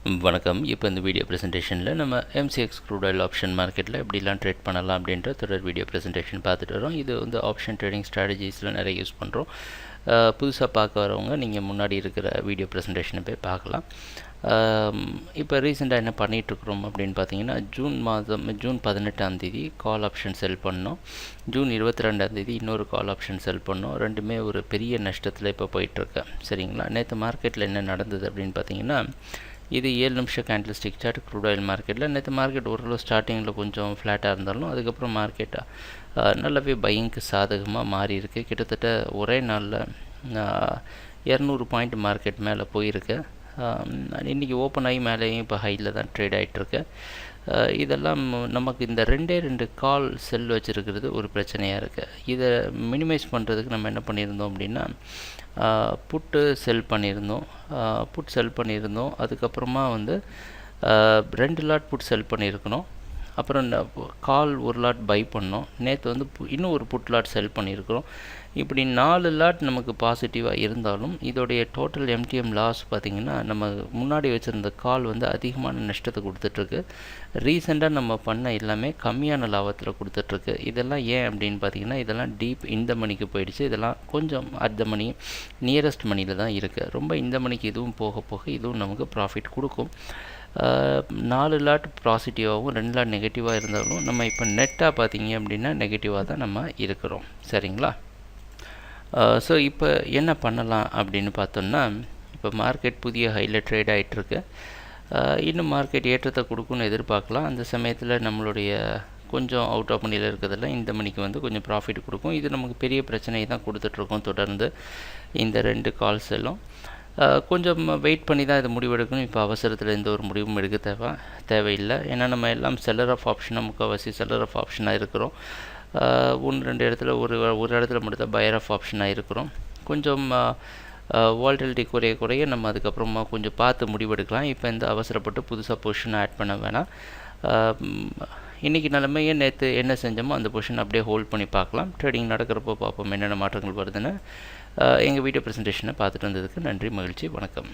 வணக்கம். இப்போ இந்த வீடியோ ப்ரெசன்டேஷனில் நம்ம Mcx Crude oil ஆப்ஷன் மார்க்கெட்டில் எப்படிலாம் ட்ரேட் பண்ணலாம் அப்படின்ற தொடர் வீடியோ ப்ரெசன்டேஷன் பார்த்துட்டு வரோம். இது வந்து ஆப்ஷன் ட்ரேடிங் ஸ்ட்ராட்டஜிஸில் நிறைய யூஸ் பண்ணுறோம். புதுசாக பார்க்க வரவங்க நீங்கள் முன்னாடி இருக்கிற வீடியோ ப்ரெசன்டேஷனை போய் பார்க்கலாம். இப்போ ரீசெண்டாக என்ன பண்ணிகிட்ருக்குறோம் அப்படின்னு பார்த்தீங்கன்னா, ஜூன் 18 கால் ஆப்ஷன் செல் பண்ணோம். ஜூன் 22 இன்னொரு கால் ஆப்ஷன் செல் பண்ணோம். ரெண்டுமே ஒரு பெரிய நஷ்டத்தில் இப்போ போயிட்டுருக்கு. சரிங்களா? நேற்று மார்க்கெட்டில் என்ன நடந்தது அப்படின்னு பார்த்தீங்கன்னா, இது 7 நிமிஷம் candle stick chart crude oil மார்க்கெட்டில். நேற்று மார்க்கெட் ஓரளவு ஸ்டார்டிங்கில் கொஞ்சம் ஃப்ளாட்டாக இருந்தாலும் அதுக்கப்புறம் மார்க்கெட் நல்லாவே பையிங்க்கு சாதகமாக மாறி இருக்குது. கிட்டத்தட்ட ஒரே நாளில் 200 பாயிண்ட் மார்க்கெட் மேலே போயிருக்கு. இன்றைக்கி ஓப்பன் ஆகி மேலேயும் இப்போ ஹையில் தான் ட்ரேட் ஆகிட்டுருக்கு. இதெல்லாம் நமக்கு இந்த ரெண்டு கால் செல் வச்சுருக்கிறது ஒரு பிரச்சனையாக இருக்குது. இதை மினிமைஸ் பண்ணுறதுக்கு நம்ம என்ன பண்ணியிருந்தோம் அப்படின்னா, புட்டு செல் பண்ணியிருந்தோம். அதுக்கப்புறமா வந்து 2 லாட் புட் செல் பண்ணியிருக்கணும். அப்புறம் கால் ஒரு லாட் பை பண்ணோம். நேற்று வந்து இன்னும் ஒரு புட் லாட் செல் பண்ணியிருக்கிறோம். இப்படி 4 லாட் நமக்கு பாசிட்டிவாக இருந்தாலும் இதோடைய டோட்டல் எம்டிஎம் லாஸ் பார்த்திங்கன்னா, நம்ம முன்னாடி வச்சுருந்த கால் வந்து அதிகமான நஷ்டத்தை கொடுத்துட்ருக்கு. ரீசெண்டாக நம்ம பண்ண எல்லாமே கம்மியான லாபத்தில் கொடுத்துட்ருக்கு. இதெல்லாம் ஏன் அப்படின்னு பார்த்திங்கன்னா, இதெல்லாம் டீப் இந்த மணிக்கு போயிடுச்சு. இதெல்லாம் கொஞ்சம் அட் த மணி நியரஸ்ட் மணியில் தான் இருக்குது. ரொம்ப இந்த மணிக்கு இதுவும் போக இதுவும் நமக்கு ப்ராஃபிட் கொடுக்கும். 4 லாட் பாசிட்டிவாகவும் 2 லாட் நெகட்டிவாக இருந்தாலும் நம்ம இப்போ நெட்டாக பார்த்திங்க அப்படின்னா நெகட்டிவாக தான் நம்ம இருக்கிறோம். சரிங்களா? ஸோ இப்போ என்ன பண்ணலாம் அப்படின்னு பார்த்தோம்னா, இப்போ மார்க்கெட் புதிய ஹையில் ட்ரேட் ஆகிட்டுருக்கு. இன்னும் மார்க்கெட் ஏற்றத்தை கொடுக்குன்னு எதிர்பார்க்கலாம். அந்த சமயத்தில் நம்மளுடைய கொஞ்சம் அவுட் ஆஃப் மணியில் இருக்கிறதெல்லாம் இந்த மணிக்கு வந்து கொஞ்சம் ப்ராஃபிட் கொடுக்கும். இது நமக்கு பெரிய பிரச்சனையை தான் கொடுத்துட்ருக்கோம். தொடர்ந்து இந்த 2 கால்ஸ் எல்லாம் கொஞ்சம் வெயிட் பண்ணி தான் இதை முடிவெடுக்கணும். இப்போ அவசரத்தில் எந்த ஒரு முடிவும் எடுக்க தேவையில்லை. ஏன்னா நம்ம எல்லாம் செல்லர் ஆஃப் ஆப்ஷனாக, முக்கால்வாசி செல்லர் ஆஃப் ஆப்ஷனாக இருக்கிறோம். 1-2 இடத்துல ஒரு இடத்துல மட்டும் தான் பையர் ஆஃப் ஆப்ஷனாக இருக்கிறோம். கொஞ்சம் வால்டிலிட்டி குறைய நம்ம அதுக்கப்புறமா கொஞ்சம் பார்த்து முடிவெடுக்கலாம். இப்போ இந்த அவசரப்பட்டு புதுசாக பொசிஷனை ஆட் பண்ண வேணாம். இன்றைக்கி நிலைமையே நேற்று என்ன செஞ்சோமோ அந்த பொசிஷன் அப்படியே ஹோல்ட் பண்ணி பார்க்கலாம். ட்ரேடிங் நடக்கிறப்போ பார்ப்போம் என்னென்ன மாற்றங்கள் வருதுன்னு. எங்கள் வீடியோ ப்ரெசன்டேஷனை பார்த்துட்டு வந்ததுக்கு நன்றி, மகிழ்ச்சி, வணக்கம்.